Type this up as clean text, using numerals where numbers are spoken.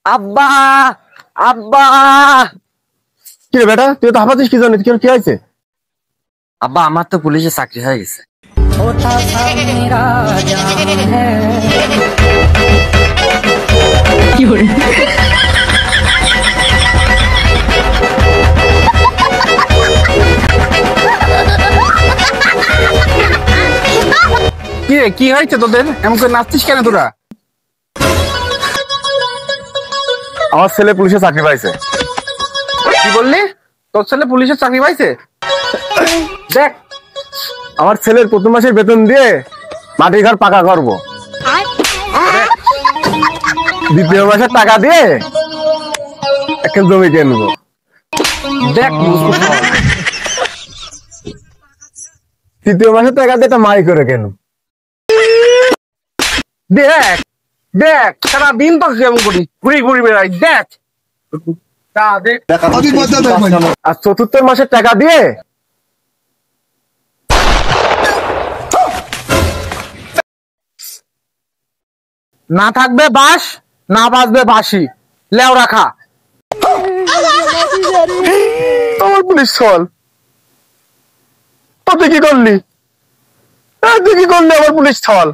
আব্বা আব্বা কি রে বেটা, তুই তো হাঁপাচ্ছিস কি জানিস? কি হয়েছে? আব্বা আমার তো পুলিশে চাকরি হয়ে গেছে। কি রে, কি হয়েছে তোদের? এমন করে নাচছিস কেন তোরা? আমার ছেলে পুলিশে চাকরি পাইছে। কি বললি? তোর ছেলে পুলিশের চাকরি পাইছে? দেখ, আমার ছেলের প্রথম মাসের বেতন দিয়ে মাটির ঘর পাকা করবো, দ্বিতীয় মাসের টাকা দিয়ে একটা জমি কিনবো। দেখ তৃতীয় মাসের টাকা দিয়ে একটা মাই করে কেন। দেখ দেখ সারা দিন তো কেমন করি, ঘুরি ঘুরি বেড়াই। দেখ দেখ আর চতুর্থ মাসের টাকা দিয়ে না থাকবে বাস, না বাজবে বাসি, লেও রাখা। আমার পুলিশ চল। তুই কি করলি? তুই কি করলি? আমার পুলিশ ছল।